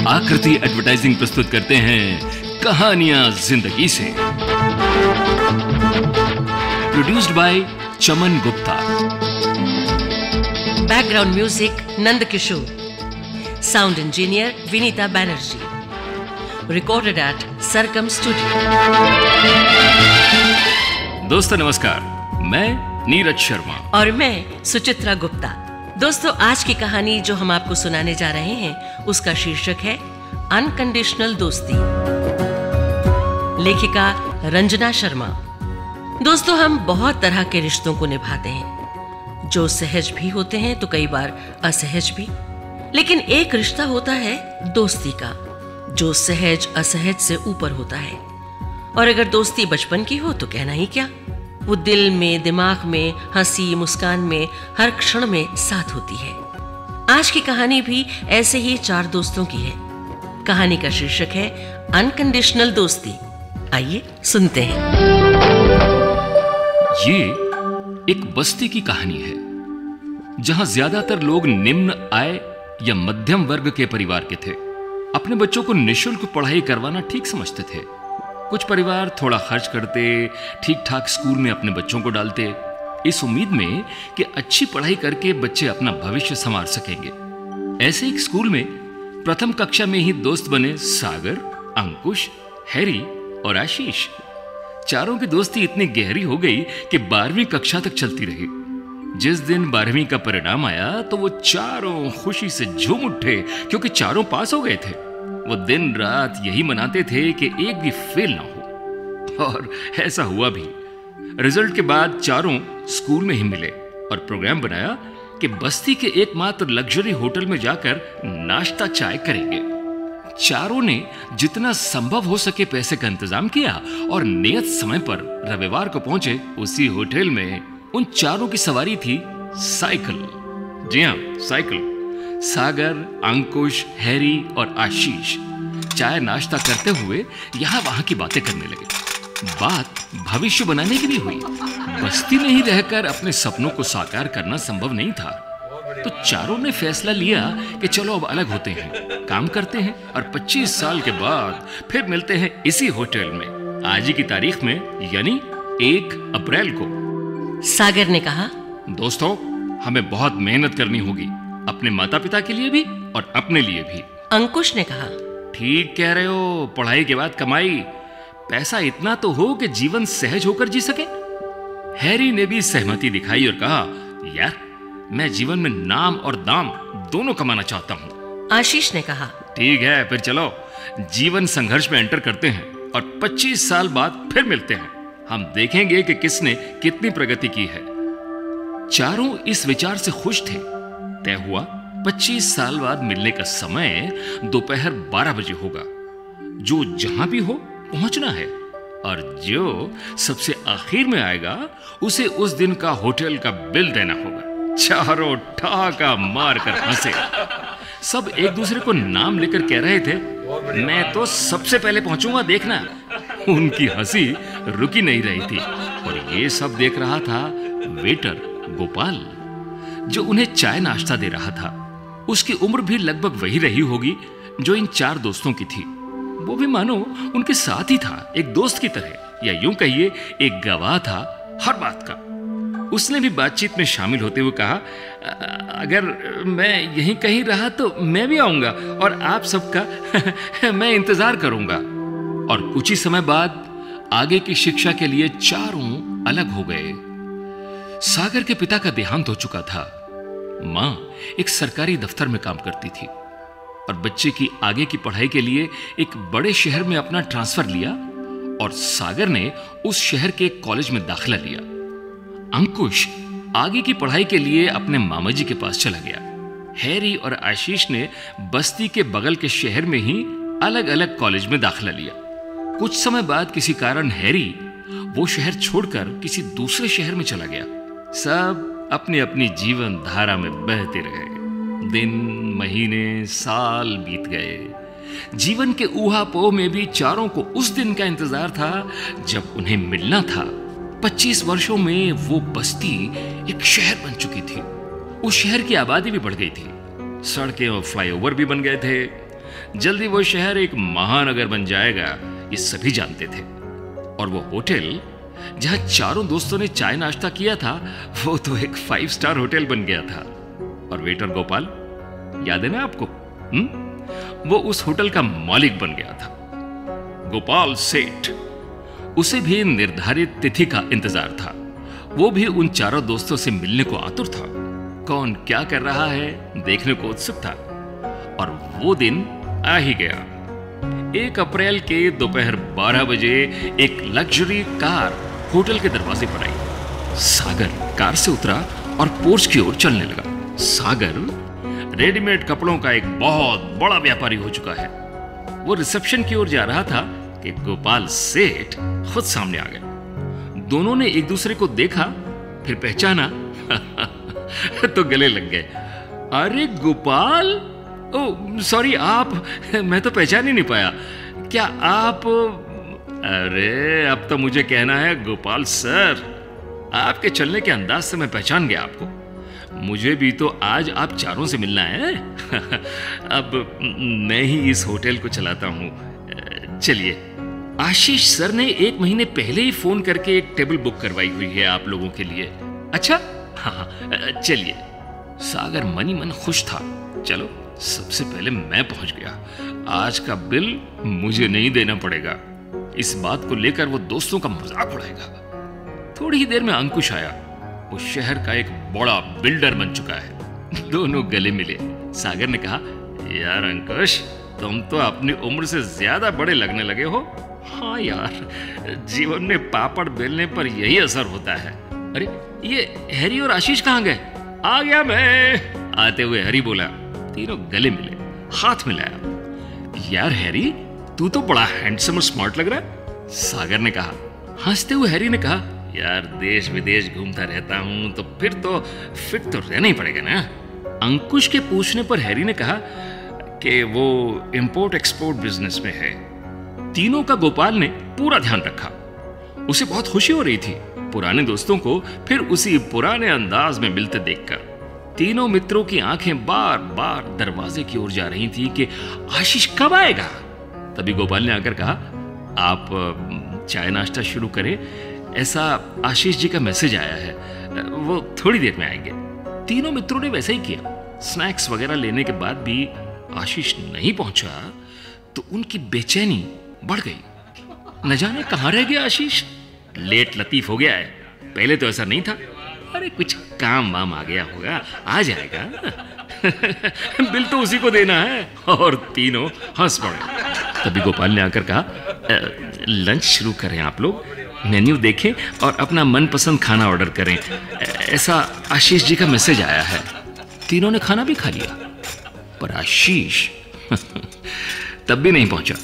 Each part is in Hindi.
आकृति एडवर्टाइजिंग प्रस्तुत करते हैं कहानियां जिंदगी से। Produced by Chaman Gupta. Background music Nand Kishore. Sound engineer Vinita Banerjee. Recorded at Sargam studio. दोस्तों नमस्कार, मैं नीरज शर्मा और मैं सुचित्रा गुप्ता। दोस्तों, आज की कहानी जो हम आपको सुनाने जा रहे हैं उसका शीर्षक है अनकंडीशनल दोस्ती। लेखिका रंजना शर्मा। दोस्तों, हम बहुत तरह के रिश्तों को निभाते हैं, जो सहज भी होते हैं तो कई बार असहज भी। लेकिन एक रिश्ता होता है दोस्ती का, जो सहज असहज से ऊपर होता है। और अगर दोस्ती बचपन की हो तो कहना ही क्या, वो दिल में, दिमाग में, हंसी मुस्कान में, हर क्षण में साथ होती है। आज की कहानी भी ऐसे ही 4 दोस्तों की है। कहानी का शीर्षक है अनकंडीशनल दोस्ती। आइए सुनते हैं। ये एक बस्ती की कहानी है, जहां ज्यादातर लोग निम्न आय या मध्यम वर्ग के परिवार के थे। अपने बच्चों को निःशुल्क पढ़ाई करवाना ठीक समझते थे। कुछ परिवार थोड़ा खर्च करते, ठीक ठाक स्कूल में अपने बच्चों को डालते, इस उम्मीद में कि अच्छी पढ़ाई करके बच्चे अपना भविष्य संवार सकेंगे। ऐसे एक स्कूल में प्रथम कक्षा में ही दोस्त बने सागर, अंकुश, हैरी और आशीष। चारों की दोस्ती इतनी गहरी हो गई कि 12वीं कक्षा तक चलती रही। जिस दिन 12वीं का परिणाम आया तो वो चारों खुशी से झूम उठे, क्योंकि चारों पास हो गए थे। वो दिन रात यही मनाते थे कि एक भी फेल ना हो, और ऐसा हुआ भी। रिजल्ट के बाद चारों स्कूल में ही मिले और प्रोग्राम बनाया कि बस्ती के एकमात्र लग्जरी होटल में जाकर नाश्ता चाय करेंगे। चारों ने जितना संभव हो सके पैसे का इंतजाम किया और नियत समय पर रविवार को पहुंचे उसी होटल में। उन चारों की सवारी थी साइकिल। जी हाँ, साइकिल। सागर, अंकुश, हैरी और आशीष चाय नाश्ता करते हुए यहां वहां की बातें करने लगे। बात भविष्य बनाने की भी हुई। बस्ती में ही रहकर अपने सपनों को साकार करना संभव नहीं था, तो चारों ने फैसला लिया कि चलो अब अलग होते हैं, काम करते हैं और 25 साल के बाद फिर मिलते हैं इसी होटल में, आज ही की तारीख में, यानी 1 अप्रैल को। सागर ने कहा, दोस्तों, हमें बहुत मेहनत करनी होगी, अपने माता पिता के लिए भी और अपने लिए भी। अंकुश ने कहा, ठीक कह रहे हो, पढ़ाई के बाद कमाई, पैसा इतना तो हो कि जीवन सहज होकर जी सके। हैरी ने भी सहमति दिखाई और कहा, यार, मैं जीवन में नाम और दाम दोनों कमाना चाहता हूं। आशीष ने कहा, ठीक है, फिर चलो जीवन संघर्ष में एंटर करते हैं और 25 साल बाद फिर मिलते हैं। हम देखेंगे कि किसने कितनी प्रगति की है। चारों इस विचार से खुश थे। तय हुआ 25 साल बाद मिलने का समय दोपहर 12 बजे होगा। जो जहां भी हो पहुंचना है, और जो सबसे आखिर में आएगा उसे उस दिन का होटल का बिल देना होगा। चारों ठहाका मार कर हंसे। सब एक दूसरे को नाम लेकर कह रहे थे, मैं तो सबसे पहले पहुंचूंगा, देखना। उनकी हंसी रुकी नहीं रही थी। और ये सब देख रहा था वेटर गोपाल, जो उन्हें चाय नाश्ता दे रहा था। उसकी उम्र भी लगभग वही रही होगी जो इन 4 दोस्तों की थी। वो भी मानो उनके साथ ही था, एक दोस्त की तरह, या यूं कहिए एक गवाह था हर बात का। उसने भी बातचीत में शामिल होते हुए कहा, अगर मैं यहीं कहीं रहा तो मैं भी आऊंगा और आप सबका मैं इंतजार करूंगा। और कुछ ही समय बाद आगे की शिक्षा के लिए चारों अलग हो गए। सागर के पिता का देहांत हो चुका था। मां एक सरकारी दफ्तर में काम करती थी और बच्चे की आगे की पढ़ाई के लिए एक बड़े शहर में अपना ट्रांसफर लिया, और सागर ने उस शहर के एक कॉलेज में दाखिला लिया। अंकुश आगे की पढ़ाई के लिए अपने मामा जी के पास चला गया। हैरी और आशीष ने बस्ती के बगल के शहर में ही अलग अलग कॉलेज में दाखिला लिया। कुछ समय बाद किसी कारण हैरी वो शहर छोड़कर किसी दूसरे शहर में चला गया। सब अपनी अपनी जीवन धारा में बहते रहे। दिन, महीने, साल बीत गए। जीवन के ऊहापोह में भी चारों को उस दिन का इंतजार था जब उन्हें मिलना था। 25 वर्षों में वो बस्ती एक शहर बन चुकी थी। उस शहर की आबादी भी बढ़ गई थी। सड़कें और फ्लाईओवर भी बन गए थे। जल्दी वो शहर एक महानगर बन जाएगा, ये सभी जानते थे। और वो होटल जहां चारों दोस्तों ने चाय नाश्ता किया था, वो तो एक 5 स्टार होटल बन गया था। और वेटर गोपाल, याद है ना आपको? वो उस होटल का मालिक बन गया था, गोपाल सेठ। उसे भी निर्धारित तिथि का इंतजार था। वो भी उन चारों दोस्तों से मिलने को आतुर था। कौन क्या कर रहा है देखने को उत्सुक था। और वो दिन आ ही गया। 1 अप्रैल के दोपहर 12 बजे एक लग्जरी कार होटल के दरवाजे पर आई। सागर कार से उतरा और पोर्च की ओर चलने लगा। सागर रेडीमेड कपड़ों का एक बहुत बड़ा व्यापारी हो चुका है। वो रिसेप्शन की ओर जा रहा था कि गोपाल सेठ खुद सामने आ गए। दोनों ने एक दूसरे को देखा, फिर पहचाना तो गले लग गए। अरे गोपाल, ओ सॉरी, आप, मैं तो पहचान ही नहीं पाया। क्या आप? अरे अब तो मुझे कहना है गोपाल सर, आपके चलने के अंदाज से मैं पहचान गया आपको। मुझे भी तो आज आप चारों से मिलना है। अब मैं ही इस होटल को चलाता हूं। चलिए, आशीष सर ने 1 महीने पहले ही फोन करके एक टेबल बुक करवाई हुई है आप लोगों के लिए। अच्छा, हाँ, चलिए। सागर मनी मन खुश था। चलो, सबसे पहले मैं पहुंच गया। आज का बिल मुझे नहीं देना पड़ेगा। इस बात को लेकर वो दोस्तों का मजाक उड़ाएगा। थोड़ी ही देर में अंकुश आया। वो शहर का एक बड़ा बिल्डर बन चुका है। दोनों गले मिले। सागर ने कहा, यार अंकुश, तुम तो अपनी उम्र से ज्यादा बड़े लगने लगे हो। हाँ यार, जीवन में पापड़ बेलने पर यही असर होता है। अरे ये हैरी और आशीष कहाँ गए? आ गया मैं, आते हुए हैरी बोला। तीनों गले मिले, हाथ मिलाया। यार हैरी, तू तो बड़ा हैंडसम और स्मार्ट लग रहा है, सागर ने कहा। हंसते हुए हैरी ने कहा, यार देश विदेश घूमता रहता हूं तो फिर तो फिट तो रहना ही पड़ेगा ना। अंकुश के पूछने पर हैरी ने कहा कि वो इंपोर्ट एक्सपोर्ट बिजनेस में है। तीनों का गोपाल ने पूरा ध्यान रखा। उसे बहुत खुशी हो रही थी पुराने दोस्तों को फिर उसी पुराने अंदाज में मिलते देखकर। तीनों मित्रों की आंखें बार बार दरवाजे की ओर जा रही थी कि आशीष कब आएगा। तभी गोपाल ने आकर कहा, आप चाय नाश्ता शुरू करें, ऐसा आशीष जी का मैसेज आया है, वो थोड़ी देर में आएंगे। तीनों मित्रों ने वैसा ही किया। स्नैक्स वगैरह लेने के बाद भी आशीष नहीं पहुंचा तो उनकी बेचैनी बढ़ गई। न जाने कहां रह गया आशीष। लेट लतीफ हो गया है, पहले तो ऐसा नहीं था। अरे कुछ काम वाम आ गया होगा, आ जाएगा। बिल तो उसी को देना है। और तीनों हंस पड़े। तभी गोपाल ने आकर कहा, लंच शुरू करें आप लोग, मेन्यू देखें और अपना मनपसंद खाना ऑर्डर करें, ऐसा आशीष जी का मैसेज आया है। तीनों ने खाना भी खा लिया, पर आशीष तब भी नहीं पहुंचा।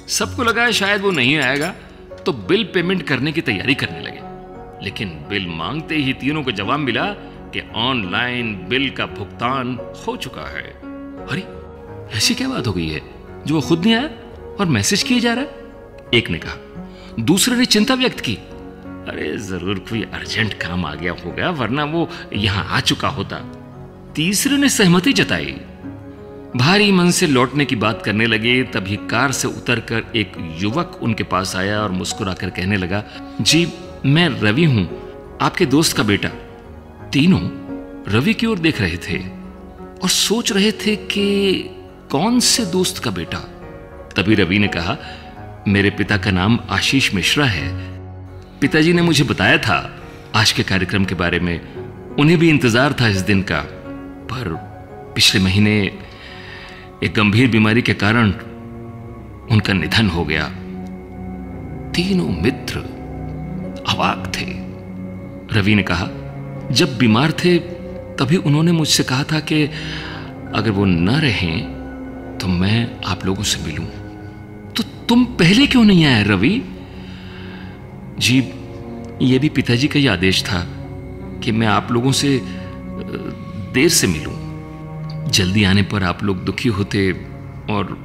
सबको लगा शायद वो नहीं आएगा तो बिल पेमेंट करने की तैयारी करने लगे। लेकिन बिल मांगते ही तीनों को जवाब मिला कि ऑनलाइन बिल का भुगतान हो चुका है। अरे ऐसी क्या बात हो गई है जो वो खुद नहीं आया और मैसेज किए जा रहा है? एक ने कहा। दूसरे ने चिंता व्यक्त की, अरे जरूर कोई अर्जेंट काम आ गया होगा वरना वो यहां आ चुका होता। तीसरे ने सहमति जताई। भारी मन से लौटने की बात करने लगे। तभी कार से उतरकर एक युवक उनके पास आया और मुस्कुराकर कहने लगा, जी मैं रवि हूं, आपके दोस्त का बेटा। तीनों रवि की ओर देख रहे थे और सोच रहे थे कि कौन से दोस्त का बेटा। तभी रवि ने कहा, मेरे पिता का नाम आशीष मिश्रा है। पिताजी ने मुझे बताया था आज के कार्यक्रम के बारे में। उन्हें भी इंतजार था इस दिन का, पर पिछले महीने एक गंभीर बीमारी के कारण उनका निधन हो गया। तीनों मित्र अवाक थे। रवि ने कहा, जब बीमार थे तभी उन्होंने मुझसे कहा था कि अगर वो न रहें तो मैं आप लोगों से मिलूं। तो तुम पहले क्यों नहीं आए रवि? जी ये भी पिताजी का ही आदेश था कि मैं आप लोगों से देर से मिलूं। जल्दी आने पर आप लोग दुखी होते और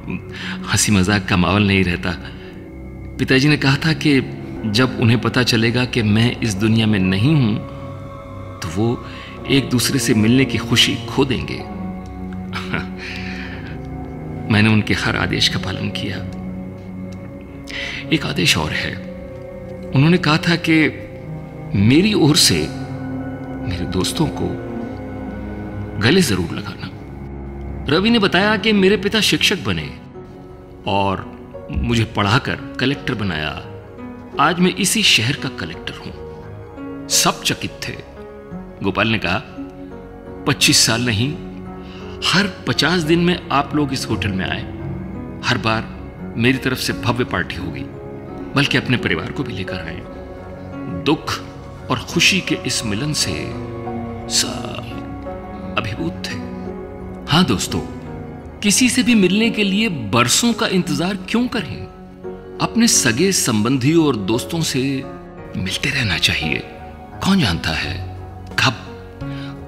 हंसी मजाक का माहौल नहीं रहता। पिताजी ने कहा था कि जब उन्हें पता चलेगा कि मैं इस दुनिया में नहीं हूं तो वो एक दूसरे से मिलने की खुशी खो देंगे। मैंने उनके हर आदेश का पालन किया। एक आदेश और है। उन्होंने कहा था कि मेरी ओर से मेरे दोस्तों को गले जरूर लगाना। रवि ने बताया कि मेरे पिता शिक्षक बने और मुझे पढ़ाकर कलेक्टर बनाया। आज मैं इसी शहर का कलेक्टर हूं। सब चकित थे। गोपाल ने कहा, 25 साल नहीं, हर 50 दिन में आप लोग इस होटल में आए। हर बार मेरी तरफ से भव्य पार्टी होगी, बल्कि अपने परिवार को भी लेकर आए। दुख और खुशी के इस मिलन से सब अभिभूत थे। हां दोस्तों, किसी से भी मिलने के लिए बरसों का इंतजार क्यों करें? अपने सगे संबंधियों और दोस्तों से मिलते रहना चाहिए। कौन जानता है कब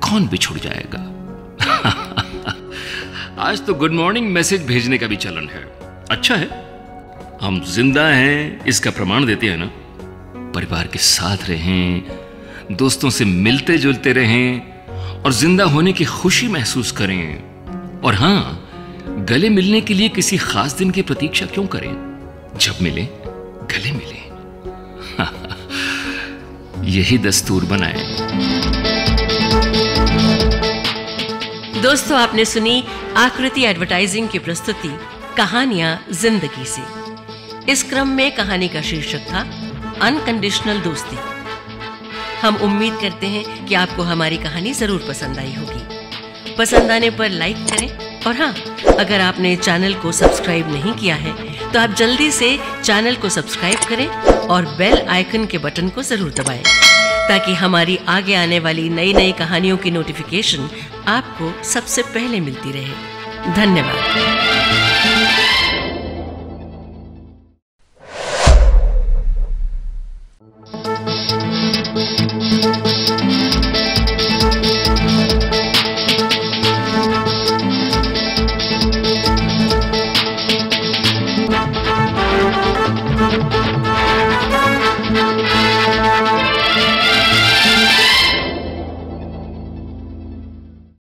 कौन बिछुड़ जाएगा। आज तो गुड मॉर्निंग मैसेज भेजने का भी चलन है। अच्छा है, हम जिंदा हैं इसका प्रमाण देते हैं ना। परिवार के साथ रहें, दोस्तों से मिलते जुलते रहें और जिंदा होने की खुशी महसूस करें। और हां, गले मिलने के लिए किसी खास दिन की प्रतीक्षा क्यों करें? जब मिले गले मिले। यही दस्तूर बनाए। दोस्तों, आपने सुनी आकृति एडवर्टाइजिंग की प्रस्तुति कहानियां जिंदगी से। इस क्रम में कहानी का शीर्षक था अनकंडीशनल दोस्ती। हम उम्मीद करते हैं कि आपको हमारी कहानी जरूर पसंद आई होगी। पसंद आने पर लाइक करें और हाँ, अगर आपने चैनल को सब्सक्राइब नहीं किया है तो आप जल्दी से चैनल को सब्सक्राइब करें और बेल आइकन के बटन को जरूर दबाएं, ताकि हमारी आगे आने वाली नई नई कहानियों की नोटिफिकेशन आपको सबसे पहले मिलती रहे। धन्यवाद।